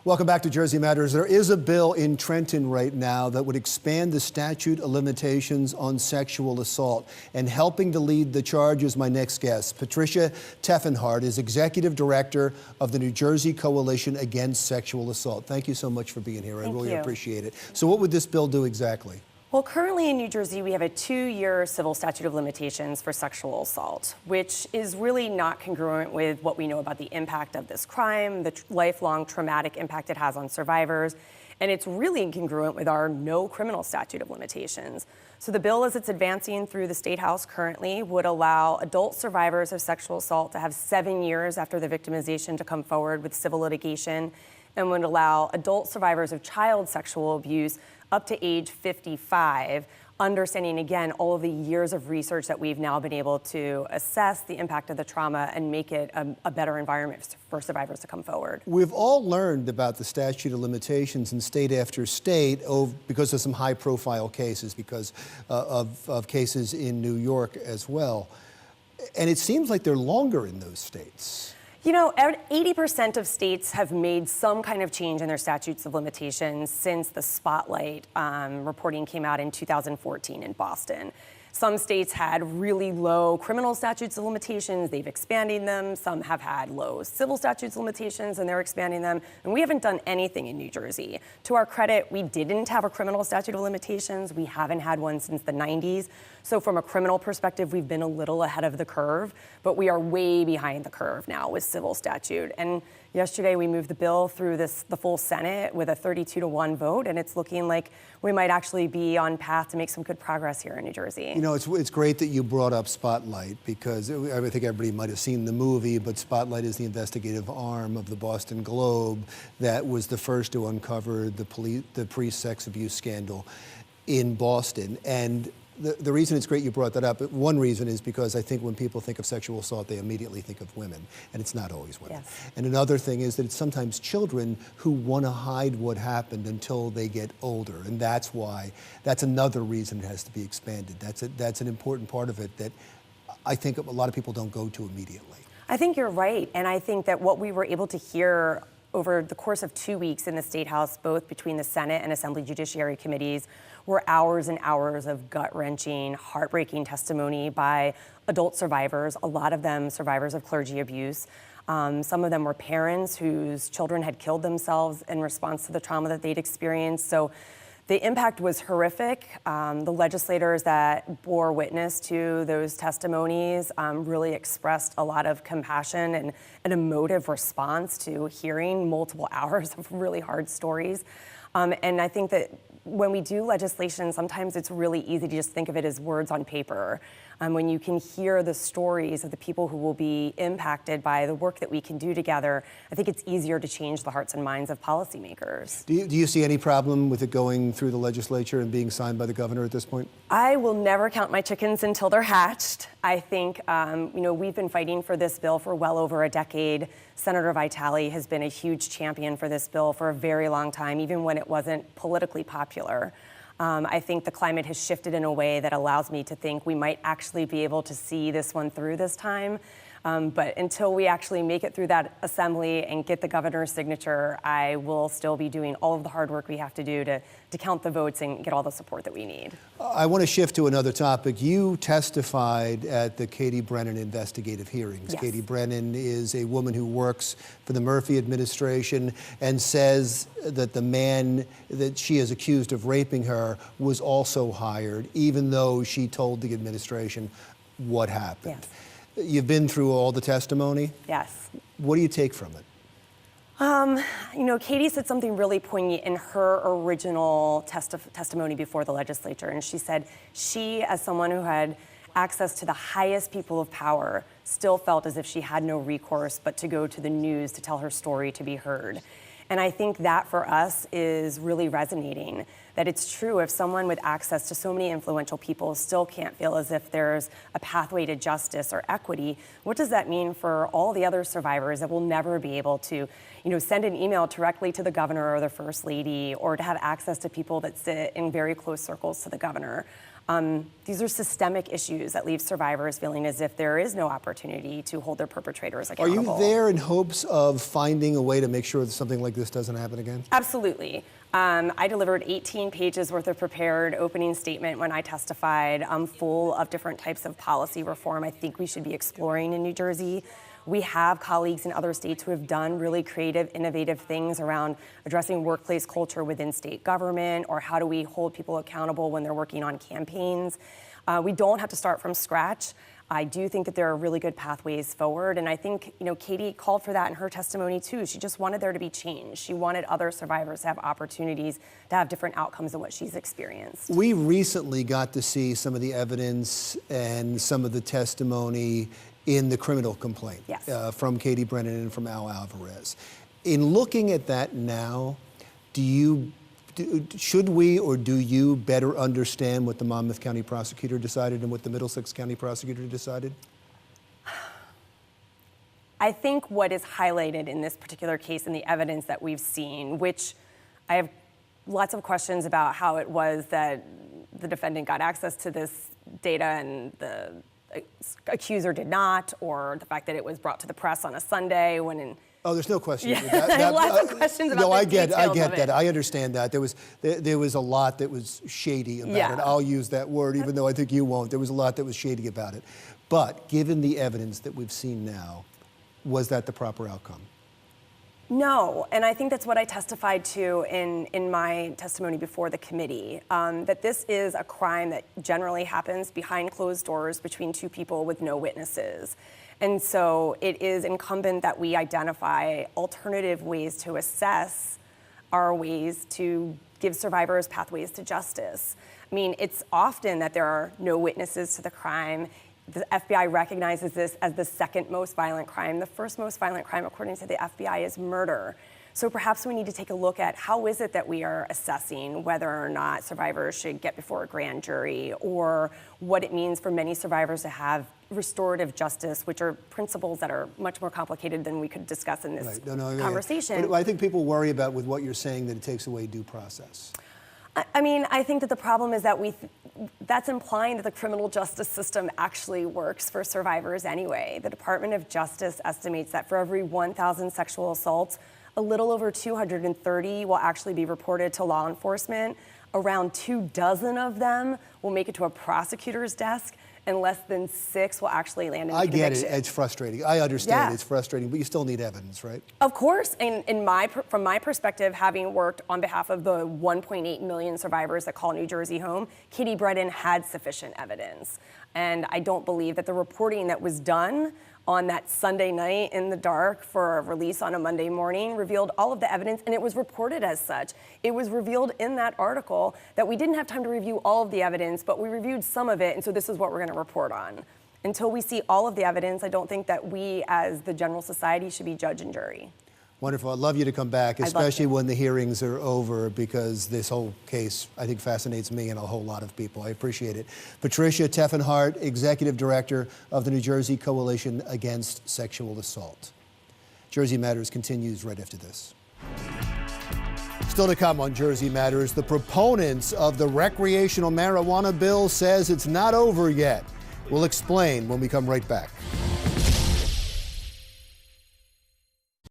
Welcome back to Jersey Matters. There is a bill in Trenton right now that would expand the statute of limitations on sexual assault. And helping to lead the charge is my next guest. Patricia Teffenhart is Executive Director of the New Jersey Coalition Against Sexual Assault. Thank you so much for being here. I really appreciate it. So what would this bill do exactly? Well, currently in New Jersey, we have a 2-year civil statute of limitations for sexual assault, which is really not congruent with what we know about the impact of this crime, the lifelong traumatic impact it has on survivors, and it's really incongruent with our no criminal statute of limitations. So the bill, as it's advancing through the State House currently, would allow adult survivors of sexual assault to have 7 years after the victimization to come forward with civil litigation, and would allow adult survivors of child sexual abuse up to age 55, understanding, again, all of the years of research that we've now been able to assess the impact of the trauma and make it a better environment for survivors to come forward. We've all learned about the statute of limitations in state after state because of some high-profile cases, because of cases in New York as well. And it seems like they're longer in those states. You know, 80% of states have made some kind of change in their statutes of limitations since the Spotlight reporting came out in 2014 in Boston. Some states had really low criminal statutes of limitations, they've expanded them. Some have had low civil statutes of limitations and they're expanding them. And we haven't done anything in New Jersey. To our credit, we didn't have a criminal statute of limitations. We haven't had one since the 90s. So from a criminal perspective, we've been a little ahead of the curve, but we are way behind the curve now with civil statute. And yesterday we moved the bill through the full Senate with a 32-1 vote, and it's looking like we might actually be on path to make some good progress here in New Jersey. You know, it's great that you brought up Spotlight, because I think everybody might have seen the movie, but Spotlight is the investigative arm of the Boston Globe that was the first to uncover the pre-sex abuse scandal in Boston. And the reason it's great you brought that up, one reason is because I think when people think of sexual assault, they immediately think of women, and it's not always women. Yes. And another thing is that it's sometimes children who want to hide what happened until they get older, and that's another reason it has to be expanded. That's an important part of it that I think a lot of people don't go to immediately. I think you're right, and I think that what we were able to hear over the course of 2 weeks in the State House, both between the Senate and Assembly Judiciary Committees, were hours and hours of gut-wrenching, heartbreaking testimony by adult survivors, a lot of them survivors of clergy abuse. Some of them were parents whose children had killed themselves in response to the trauma that they'd experienced. So the impact was horrific. The legislators that bore witness to those testimonies really expressed a lot of compassion and an emotive response to hearing multiple hours of really hard stories. And I think that when we do legislation, sometimes it's really easy to just think of it as words on paper. When you can hear the stories of the people who will be impacted by the work that we can do together, I think it's easier to change the hearts and minds of policymakers. Do you see any problem with it going through the legislature and being signed by the governor at this point? I will never count my chickens until they're hatched. I think, we've been fighting for this bill for well over a decade. Senator Vitale has been a huge champion for this bill for a very long time, even when it wasn't politically popular. I think the climate has shifted in a way that allows me to think we might actually be able to see this one through this time. But until we actually make it through that assembly and get the governor's signature, I will still be doing all of the hard work we have to do to count the votes and get all the support that we need. I want to shift to another topic. You testified at the Katie Brennan investigative hearings. Yes. Katie Brennan is a woman who works for the Murphy administration and says that the man that she is accused of raping her was also hired, even though she told the administration what happened. Yes. You've been through all the testimony? Yes. What do you take from it? Katie said something really poignant in her original testimony before the legislature. And she said she, as someone who had access to the highest people of power, still felt as if she had no recourse but to go to the news to tell her story to be heard. And I think that for us is really resonating, that it's true if someone with access to so many influential people still can't feel as if there's a pathway to justice or equity, what does that mean for all the other survivors that will never be able to, send an email directly to the governor or the first lady, or to have access to people that sit in very close circles to the governor? These are systemic issues that leave survivors feeling as if there is no opportunity to hold their perpetrators Are accountable. you there in hopes of finding a way to make sure that something like this doesn't happen again? Absolutely. I delivered 18 pages worth of prepared opening statement when I testified, full of different types of policy reform I think we should be exploring in New Jersey. We have colleagues in other states who have done really creative, innovative things around addressing workplace culture within state government, or how do we hold people accountable when they're working on campaigns. We don't have to start from scratch. I do think that there are really good pathways forward, and I think, Katie called for that in her testimony too. She just wanted there to be change. She wanted other survivors to have opportunities to have different outcomes than what she's experienced. We recently got to see some of the evidence and some of the testimony in the criminal complaint. Yes. From Katie Brennan and from Al Alvarez. In looking at that now, should we or do you better understand what the Monmouth County prosecutor decided and what the Middlesex County prosecutor decided? I think what is highlighted in this particular case and the evidence that we've seen, which I have lots of questions about how it was that the defendant got access to this data and the accuser did not, or the fact that it was brought to the press on a Sunday when Oh, there's no question. Yeah, I have lots of questions about no, the I get details of that. it. I understand that. There was a lot that was shady about it. I'll use that word, even though I think you won't. There was a lot that was shady about it. But given the evidence that we've seen now, was that the proper outcome? No, and I think that's what I testified to in my testimony before the committee, that this is a crime that generally happens behind closed doors between two people with no witnesses. And so it is incumbent that we identify alternative ways to assess our ways to give survivors pathways to justice. I mean, it's often that there are no witnesses to the crime. The FBI recognizes this as the second most violent crime. The first most violent crime, according to the FBI, is murder. So perhaps we need to take a look at how is it that we are assessing whether or not survivors should get before a grand jury, or what it means for many survivors to have restorative justice, which are principles that are much more complicated than we could discuss in this conversation. But I think people worry about with what you're saying that it takes away due process. I mean, I think that the problem is that that's implying that the criminal justice system actually works for survivors anyway. The Department of Justice estimates that for every 1,000 sexual assaults, a little over 230 will actually be reported to law enforcement. Around 24 of them will make it to a prosecutor's desk, and less than 6 will actually land in conviction. I get it. It's frustrating. I understand it's frustrating, but you still need evidence, right? Of course. And from my perspective, having worked on behalf of the 1.8 million survivors that call New Jersey home, Katie Brennan had sufficient evidence. And I don't believe that the reporting that was done on that Sunday night in the dark for a release on a Monday morning revealed all of the evidence, and it was reported as such. It was revealed in that article that we didn't have time to review all of the evidence, but we reviewed some of it, and so this is what we're going to report on. Until we see all of the evidence, I don't think that we as the general society should be judge and jury. Wonderful. I'd love you to come back, especially when the hearings are over, because this whole case, I think, fascinates me and a whole lot of people. I appreciate it. Patricia Teffenhart, Executive Director of the New Jersey Coalition Against Sexual Assault. Jersey Matters continues right after this. Still to come on Jersey Matters, the proponents of the recreational marijuana bill says it's not over yet. We'll explain when we come right back.